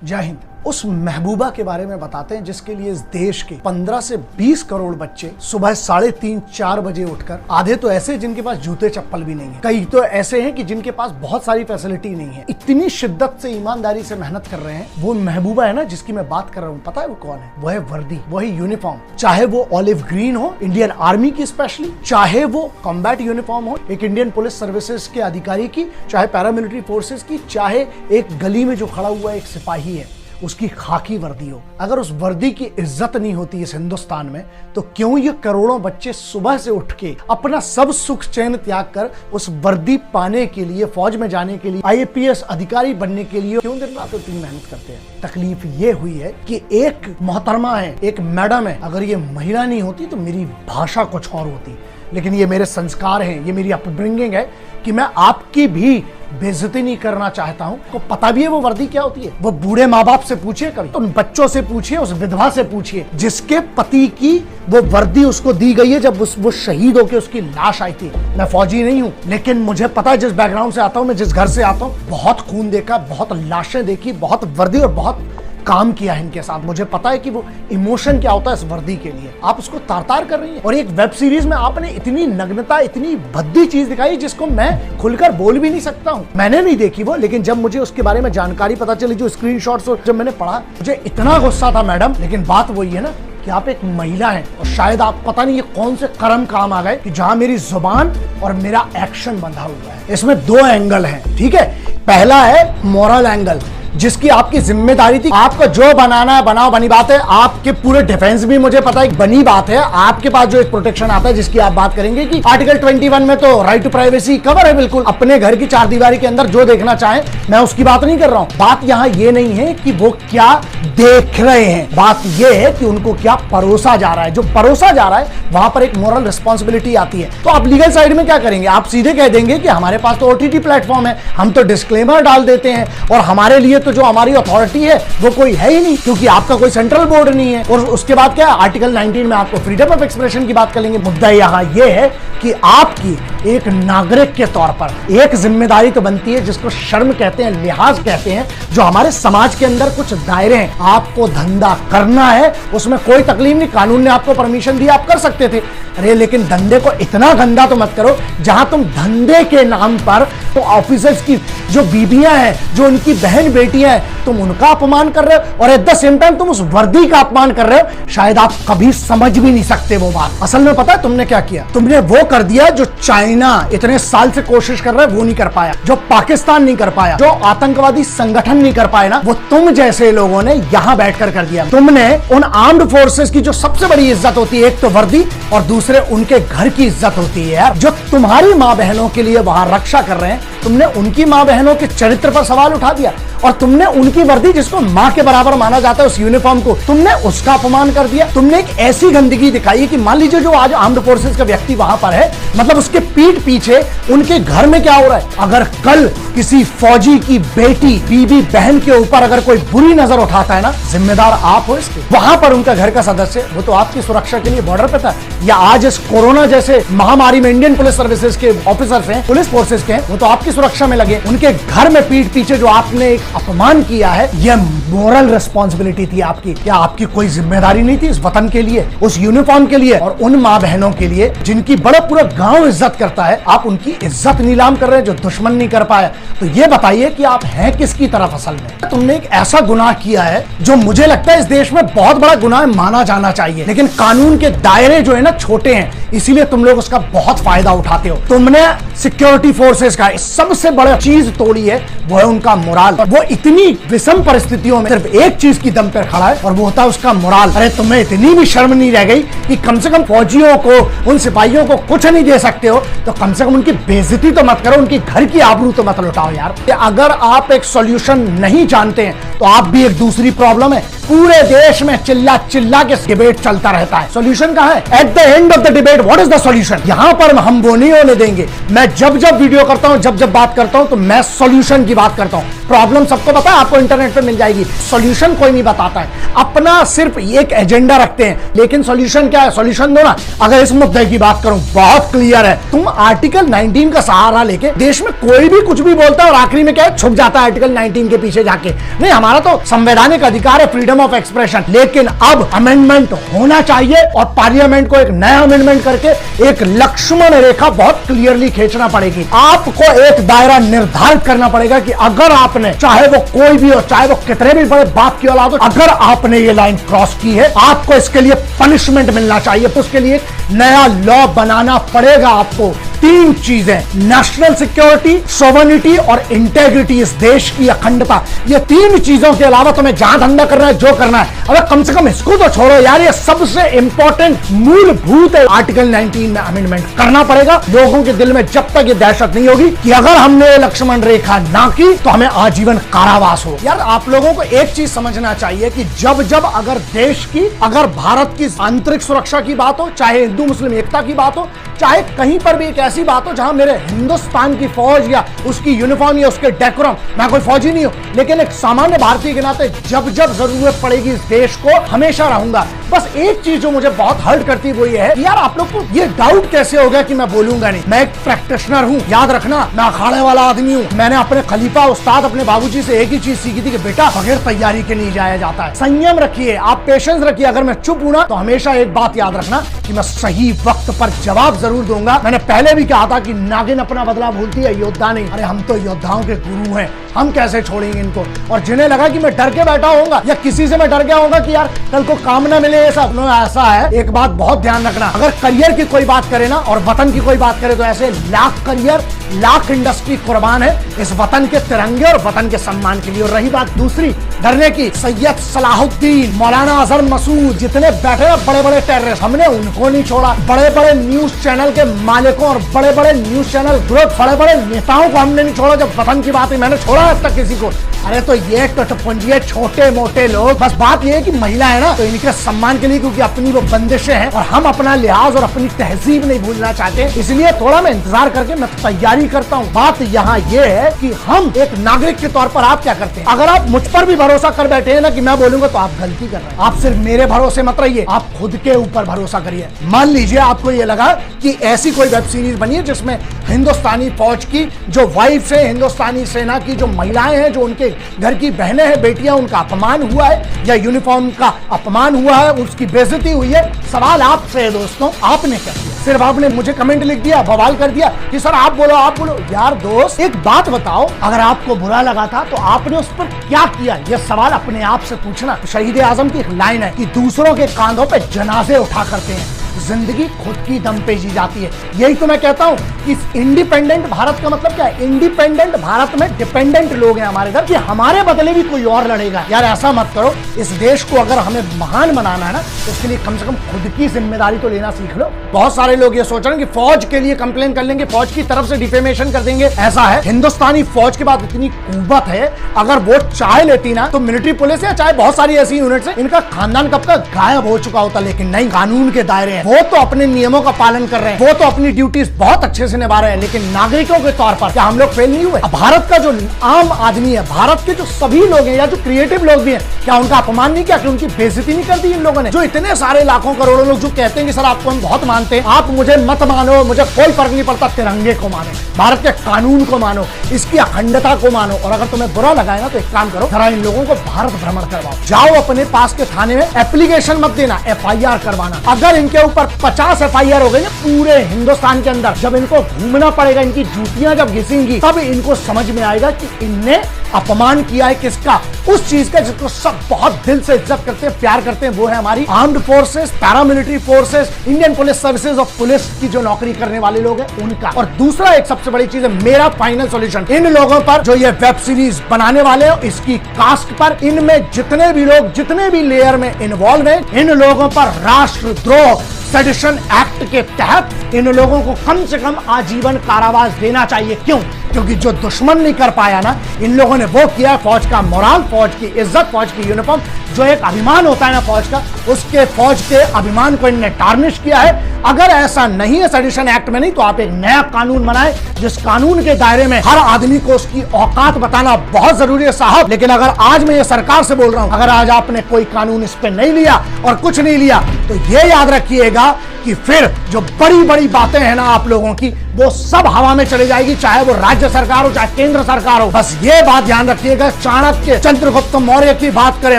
जय हिंद। उस महबूबा के बारे में बताते हैं जिसके लिए इस देश के 15 से 20 करोड़ बच्चे सुबह 3:30-4 बजे उठकर, आधे तो ऐसे जिनके पास जूते चप्पल भी नहीं है, कई तो ऐसे हैं कि जिनके पास बहुत सारी फैसिलिटी नहीं है, इतनी शिद्दत से ईमानदारी से मेहनत कर रहे हैं। वो महबूबा है ना जिसकी मैं बात कर रहा हूँ, पता है वो कौन है? वो है वर्दी, वही यूनिफॉर्म। चाहे वो ऑलिव ग्रीन हो इंडियन आर्मी की स्पेशली, चाहे वो कॉम्बैट यूनिफॉर्म हो एक इंडियन पुलिस सर्विसेज के अधिकारी की, चाहे पैरामिलिट्री फोर्सेस की, चाहे एक गली में जो खड़ा हुआ एक सिपाही है उसकी खाकी वर्दी हो। अगर उस वर्दी की इज्जत नहीं होती इस हिंदुस्तान में, तो क्यों ये करोड़ों बच्चे सुबह से उठ के अपना सब सुख चैन त्याग कर उस वर्दी पाने के लिए, फौज में जाने के लिए, IAPS अधिकारी बनने के लिए क्यों दिन रात इतनी मेहनत करते हैं? तकलीफ ये हुई है कि एक मोहतरमा है, एक मैडम है, अगर ये महिला नहीं होती तो मेरी भाषा कुछ और होती, लेकिन ये मेरे संस्कार हैं, ये मेरी अपब्रिंगिंग है कि मैं आपकी भी बेइज्जती नहीं करना चाहता हूं। को पता भी है वो वर्दी क्या होती है? वो बूढ़े माँ बाप से पूछिए, कभी उन बच्चों से पूछिए, उस विधवा से पूछिए जिसके पति की वो वर्दी उसको दी गई है जब वो शहीद होकर उसकी लाश आई थी। मैं फौजी नहीं हूं, लेकिन मुझे पता है जिस बैकग्राउंड से आता हूं, मैं जिस घर से आता हूं, बहुत खून देखा, बहुत लाशें देखी, बहुत वर्दी और बहुत काम किया है इनके साथ। मुझे पता है कि वो इमोशन क्या होता है इस वर्दी के लिए। आप उसको तार-तार कर रही हैं और एक वेब सीरीज में आपने इतनी नग्नता, इतनी भद्दी चीज दिखाई जिसको मैं खुलकर बोल भी नहीं सकता हूं। मैंने नहीं देखी वो, लेकिन जब मुझे उसके बारे में जानकारी पता चली, जो स्क्रीनशॉट्स जब मैंने पढ़ा, मुझे इतना गुस्सा था मैडम। लेकिन बात वही है ना कि आप एक महिला हैं और शायद आप पता नहीं ये कौन से कर्म काम आ गए कि जहां मेरी जुबान और मेरा एक्शन बंधा हुआ है। इसमें दो एंगल हैं, ठीक है? पहला है मॉरल एंगल, जिसकी आपकी जिम्मेदारी थी, आपको जो बनाना है बनाओ, बनी बात है। आपके पूरे डिफेंस भी मुझे पता है बनी बात है। आपके पास जो एक प्रोटेक्शन आता है जिसकी आप बात करेंगे कि आर्टिकल 21 में तो राइट टू प्राइवेसी कवर है, बिल्कुल अपने घर की चार दीवारी के अंदर जो देखना चाहे, मैं उसकी बात नहीं कर रहा हूं। बात यहां ये नहीं है कि वो क्या देख रहे हैं, बात ये है कि उनको क्या परोसा जा रहा है। जो परोसा जा रहा है वहां पर एक मोरल रिस्पॉन्सिबिलिटी आती है। तो आप लीगल साइड में क्या करेंगे? आप सीधे कह देंगे कि हमारे पास तो OTT प्लेटफॉर्म है, हम तो डिस्क्लेमर डाल देते हैं और हमारे लिए तो जो हमारी अथॉरिटी है वो कोई है ही नहीं, क्योंकि आपका कोई सेंट्रल बोर्ड नहीं है। और उसके बाद क्या है, आर्टिकल 19 में आपको फ्रीडम ऑफ एक्सप्रेशन की बात करेंगे। मुद्दा यहां ये है कि आपकी एक नागरिक के तौर पर एक जिम्मेदारी तो बनती है, जिसको शर्म कहते हैं, लिहाज कहते हैं, जो हमारे समाज के अंदर कुछ दायरे हैं। आपको धंधा करना है, उसमें कोई तकलीफ नहीं, कानून ने आपको परमिशन दी, आप कर सकते थे। अरे लेकिन धंधे को इतना गंदा तो मत करो जहां तुम धंधे के नाम पर तो ऑफिसर्स की जो बीबियां हैं, जो उनकी बहन बेटियां हैं, तुम उनका अपमान कर रहे हो और एट द सेम टाइम तुम उस वर्दी का अपमान कर रहे हो। शायद आप कभी समझ भी नहीं सकते वो बात। असल में पता है तुमने क्या किया? तुमने वो कर दिया जो चाइना इतने साल से कोशिश कर रहा है वो नहीं कर पाया, जो पाकिस्तान नहीं कर पाया, जो आतंकवादी संगठन नहीं कर पाए ना, वो तुम जैसे लोगों ने यहां बैठकर कर दिया। तुमने उन आर्म्ड फोर्सेस की जो सबसे बड़ी इज्जत होती है, एक तो वर्दी और दूसरे उनके घर की इज्जत होती है यार, जो तुम्हारी मां बहनों के लिए वहां रक्षा कर रहे हैं, तुमने उनकी मां बहनों के चरित्र पर सवाल उठा दिया और तुमने उनकी वर्दी, जिसको मां के बराबर माना जाता है, उस यूनिफॉर्म को तुमने उसका अपमान कर दिया। तुमने एक ऐसी गंदगी दिखाई कि मान लीजिए जो आज आर्म्ड फोर्सेस का व्यक्ति वहां पर है, मतलब उसके पीठ पीछे उनके घर में क्या हो रहा है। अगर कल किसी फौजी की बेटी, बीबी, बहन के ऊपर अगर कोई बुरी नजर उठाता है ना, जिम्मेदार आप हो इसके। वहां पर उनका घर का सदस्य, वो तो आपकी सुरक्षा के लिए बॉर्डर पे था, या आज इस कोरोना जैसे महामारी में इंडियन पुलिस सर्विसेज के ऑफिसर्स हैं, पुलिस फोर्सेज के हैं, वो तो आपकी सुरक्षा में लगे। उनके घर में पीठ पीछे जो आपने एक अपमान किया है, यह मोरल रिस्पॉन्सिबिलिटी थी आपकी। क्या आपकी कोई जिम्मेदारी नहीं थी इस वतन के लिए, उस यूनिफॉर्म के लिए और उन मां बहनों के लिए जिनकी बड़ा पूरा गांव इज्जत करता है? आप उनकी इज्जत नीलाम कर रहे हैं जो दुश्मन नहीं कर पाया। तो ये बताइए कि आप हैं किसकी तरफ असल में? तुमने एक ऐसा गुनाह किया है जो मुझे लगता है इस देश में बहुत बड़ा गुनाह माना जाना चाहिए, लेकिन कानून के दायरे जो है ना छोटे हैं, इसीलिए तुम लोग उसका बहुत फायदा उठाते हो। तुमने सिक्योरिटी फोर्सेस का सबसे बड़ा चीज तोड़ी है, वो है उनका मोराल। वो इतनी विषम परिस्थितियों में सिर्फ एक चीज की दम पर खड़ा है और वो होता है उसका मोराल। अरे तुम्हें इतनी भी शर्म नहीं रह गई कि कम से कम फौजियों को, उन सिपाहियों को कुछ नहीं दे सकते हो, तो कम से कम उनकी बेइज्जती तो मत करो, उनकी घर की आबरू तो मत लुटाओ यार। अगर आप एक सॉल्यूशन नहीं जानते हैं तो आप भी एक दूसरी प्रॉब्लम है। पूरे देश में चिल्ला चिल्ला के डिबेट चलता रहता है। सॉल्यूशन कहाँ है? At the end of the debate what is the solution? यहाँ पर हम वो नहीं होने देंगे। मैं जब जब वीडियो करता हूँ, जब जब बात करता हूँ, तो मैं सॉल्यूशन की बात करता हूँ। प्रॉब्लम सबको पता है, आपको इंटरनेट पे मिल जाएगी। सॉल्यूशन कोई नहीं बताता है, अपना सिर्फ एक एजेंडा रखते हैं। लेकिन सॉल्यूशन क्या है? सॉल्यूशन दो ना। अगर इस मुद्दे की बात करूं, बहुत क्लियर है। तुम आर्टिकल 19 का सहारा लेके देश में कोई भी कुछ भी बोलता है और आखिरी में क्या है? छुप जाता है आर्टिकल 19 के पीछे जाके। नहीं, हमारा तो संवैधानिक अधिकार है, फ्रीडम ऑफ एक्सप्रेशन। लेकिन अब अमेंडमेंट होना चाहिए और पार्लियामेंट को एक नया अमेंडमेंट करके एक लक्ष्मण रेखा बहुत क्लियरली खींचना पड़ेगी। आपको एक दायरा निर्धारित करना पड़ेगा कि अगर आपने, चाहे वो कोई भी हो, चाहे वो कितने भी बड़े बाप की औलाद हो, अगर आपने ये लाइन क्रॉस की है, आपको इसके लिए पनिशमेंट मिलना चाहिए। तो उसके लिए नया लॉ बनाना पड़ेगा आपको। तीन चीजें, नेशनल सिक्योरिटी, सोवरेनिटी और इंटेग्रिटी, इस देश की अखंडता, ये तीन चीजों के अलावा तुम्हें जहां धंधा करना है, जो करना है, अबे कम से कम इसको तो छोड़ो यार। ये सबसे इंपॉर्टेंट मूलभूत है। आर्टिकल 19 में अमेंडमेंट करना पड़ेगा। लोगों के दिल में जब तक ये दहशत नहीं होगी कि अगर हमने लक्ष्मण रेखा ना की तो हमें आजीवन कारावास हो। यार आप लोगों को एक चीज समझना चाहिए कि जब जब अगर देश की, अगर भारत की आंतरिक सुरक्षा की बात हो, चाहे हिंदू मुस्लिम एकता की बात हो, चाहे कहीं पर भी एक ऐसी बात हो जहां मेरे हिंदुस्तान की फौज या उसकी यूनिफॉर्म या उसके डेकोरम, मैं कोई फौजी नहीं हूं, लेकिन एक सामान्य भारतीय के नाते जब जब जरूरत पड़ेगी इस देश को हमेशा रहूंगा। बस एक चीज जो मुझे बहुत हर्ट करती है वो ये है, यार आप लोग को ये डाउट कैसे हो गया कि मैं बोलूंगा नहीं। मैं एक प्रैक्टिशनर हूं, याद रखना, मैं अखाड़े वाला आदमी हूं। मैंने अपने खलीफा उस्ताद, अपने बाबूजी से एक ही चीज सीखी थी कि बेटा बगैर तैयारी के नहीं जाया जाता है। संयम रखिए, आप पेशेंस रखिए। अगर मैं चुप हूं ना तो हमेशा एक बात याद रखना कि मैं सही वक्त पर जवाब जरूर दूंगा। मैंने पहले भी कहा था कि नागिन अपना बदला भूलती है, योद्धा नहीं। अरे हम तो योद्धाओं के गुरु हैं, हम कैसे छोड़ेंगे इनको। और जिन्हें लगा कि मैं डर के बैठा होऊंगा या किसी से मैं डर गया होगा कि यार कल को काम ना मिले, ये सब ऐसा है। एक बात बहुत ध्यान रखना, अगर करियर की कोई बात करे ना और वतन की कोई बात करे तो ऐसे लाख करियर, लाख इंडस्ट्री कुर्बान है इस वतन के तिरंगे और वतन के सम्मान के लिए। और रही बात दूसरी डरने की, सैयद सलाहुद्दीन, मौलाना अजहर मसूद, जितने बैठे हैं बड़े बड़े टेररिस्ट, हमने उनको नहीं छोड़ा। बड़े बड़े न्यूज चैनल के मालिकों और बड़े बड़े न्यूज चैनल ग्रुप, बड़े बड़े नेताओं को हमने नहीं छोड़ा। जब वतन की बात है मैंने छोड़ा अब तक किसी को? अरे तो ये टटपुंजिए छोटे मोटे लोग, बस बात ये है कि महिला है ना तो इनके सम्मान के लिए, क्योंकि अपनी वो बंदिशें हैं और हम अपना लिहाज और अपनी तहजीब नहीं भूलना चाहते, इसलिए थोड़ा मैं इंतजार करके मैं तैयारी करता हूँ। बात यहाँ ये है कि हम एक नागरिक के तौर पर आप क्या करते हैं? अगर आप मुझ पर भी भरोसा कर बैठे हैं ना कि मैं बोलूंगा, तो आप गलती कर रहे हैं। आप सिर्फ मेरे भरोसे मत रहिए, आप खुद के ऊपर भरोसा करिए। मान लीजिए आपको ये लगा कि ऐसी कोई वेब सीरीज बनी है जिसमें हिंदुस्तानी फौज की जो वाइफ है, हिंदुस्तानी सेना की जो महिलाएं हैं, जो उनके घर की बहनें हैं, बेटियां, उनका अपमान हुआ है या यूनिफॉर्म का अपमान हुआ है, उसकी बेइज्जती हुई है। सवाल आपसे है दोस्तों, आपने क्या किया? सिर्फ आपने मुझे कमेंट लिख दिया, बवाल कर दिया कि सर आप बोलो आप बोलो। यार दोस्त एक बात बताओ, अगर आपको बुरा लगा था तो आपने उस पर क्या किया? यह सवाल अपने आप से पूछना। शहीद आजम की एक लाइन है कि दूसरों के कांधों पे जनाजे उठा करते हैं, जिंदगी खुद की दम पे जी जाती है। यही तो मैं कहता हूँ कि इंडिपेंडेंट भारत का मतलब क्या है? इंडिपेंडेंट भारत में डिपेंडेंट लोग हैं हमारे घर, कि हमारे बदले भी कोई और लड़ेगा। यार ऐसा मत करो। इस देश को अगर हमें महान बनाना है ना तो उसके लिए कम से कम खुद की जिम्मेदारी तो लेना सीख लो। बहुत सारे लोग ये सोच रहे हैं कि फौज के लिए कंप्लेन कर लेंगे, फौज की तरफ से डिफेमेशन कर देंगे। ऐसा है, हिंदुस्तानी फौज के बाद इतनी कुव्वत है, अगर वो चाहे लेती ना तो मिलिट्री पुलिस है, चाहे बहुत सारी ऐसी यूनिट्स है, इनका खानदान कब का गायब हो चुका होता। लेकिन नहीं, कानून के दायरे हैं, वो तो अपने नियमों का पालन कर रहे हैं, वो तो अपनी ड्यूटीज बहुत अच्छे से निभा रहे हैं। लेकिन नागरिकों के तौर पर क्या हम लोग फेल नहीं हुए? भारत का जो आम आदमी है, भारत के जो सभी लोग हैं या जो क्रिएटिव लोग भी हैं, क्या उनका अपमान नहीं किया? कि उनकी बेइज्जती नहीं कर दी इन लोगों ने? जो इतने सारे लाखों करोड़ों लोग जो कहते हैं कि सर आपको हम बहुत मानते हैं, आप मुझे मत मानो, मुझे कोई फर्क नहीं पड़ता, तिरंगे को मानो, भारत के कानून को मानो, इसकी अखंडता को मानो। और अगर तुम्हें बुरा लगा है ना तो एक काम करो, जरा इन लोगों को भारत भ्रमण करवाओ, जाओ अपने पास के थाने में, एप्लीकेशन मत देना, FIR करवाना। अगर इनके ऊपर 50 FIR हो गई ना पूरे हिंदुस्तान के अंदर, जब इनको घूमना पड़ेगा, इनकी जूतियां जब घिसेंगी, तब इनको समझ में आएगा कि इनने अपमान किया है किसका? उस चीज का जिसको सब बहुत दिल से इज्जत करते हैं, प्यार करते हैं, वो है हमारी armed forces, paramilitary forces, Indian police services और पुलिस की जो नौकरी करने वाले लोग हैं उनका। और दूसरा एक सबसे बड़ी चीज है, मेरा फाइनल सॉल्यूशन, इन लोगों पर जो ये वेब सीरीज बनाने वाले हो, इसकी कास्ट पर, इनमें जितने भी लोग जितने भी लेयर में इन्वॉल्व हैं, इन लोगों पर राष्ट्रद्रोह सेडिशन एक्ट के तहत इन लोगों को कम से कम आजीवन कारावास देना चाहिए। क्यों? क्योंकि जो दुश्मन नहीं कर पाया ना, इन लोगों ने वो किया। फौज का मोराल, फौज की इज्जत, फौज की यूनिफॉर्म, जो एक अभिमान होता है ना फौज का, उसके फौज के अभिमान को इनने टार्निश किया है। अगर ऐसा नहीं है सेडिशन एक्ट में, नहीं तो आप एक नया कानून बनाए जिस कानून के दायरे में हर आदमी को उसकी औकात बताना बहुत जरूरी है साहब। लेकिन अगर आज मैं ये सरकार से बोल रहा हूं, अगर आज आपने कोई कानून इस पे नहीं लिया और कुछ नहीं लिया, तो ये याद रखिएगा कि फिर जो बड़ी बड़ी बातें हैं ना आप लोगों की, वो सब हवा में चली जाएगी, चाहे वो राज्य सरकार हो चाहे केंद्र सरकार हो। बस ये बात ध्यान रखिएगा। चाणक्य, चंद्रगुप्त मौर्य की बात करें,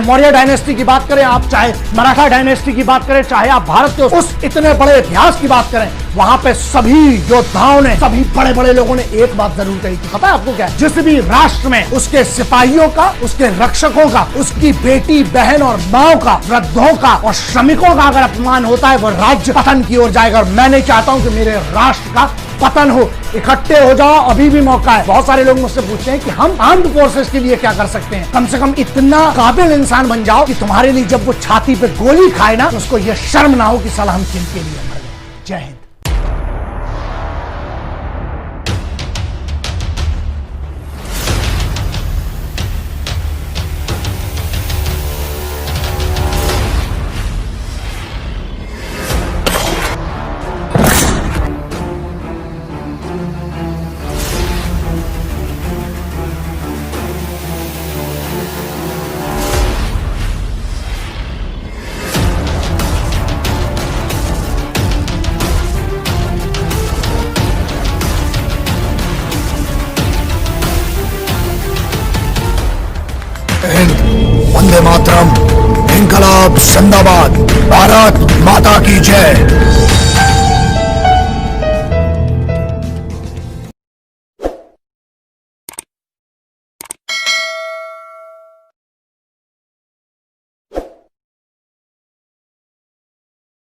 मौर्य डायनेस्टी की बात करें आप, चाहे मराठा डायनेस्टी की बात करें, चाहे आप भारत के उस इतने बड़े इतिहास की बात करें, वहां पे सभी योद्धाओं ने, सभी बड़े बड़े लोगों ने एक बात जरूर कही थी। पता है आपको क्या? जिस भी राष्ट्र में उसके सिपाहियों का, उसके रक्षकों का, उसकी बेटी बहन और माओ का, वृद्धों का और श्रमिकों का अगर अपमान होता है, वो राज्य पतन की ओर जाएगा। और मैं नहीं चाहता हूं कि मेरे राष्ट्र का पतन हो। इकट्ठे हो जाओ, अभी भी मौका है। बहुत सारे लोग मुझसे पूछते हैं कि हम आर्म्ड फोर्सेस के लिए क्या कर सकते हैं। कम से कम इतना काबिल इंसान बन जाओ कि तुम्हारे लिए जब वो छाती पे गोली खाए ना, तो उसको ये शर्म ना हो कि साला हम किन के लिए मर गए। जय हिंद। वंदे मातरम, इनकलाब जिंदाबाद, भारत माता की जय।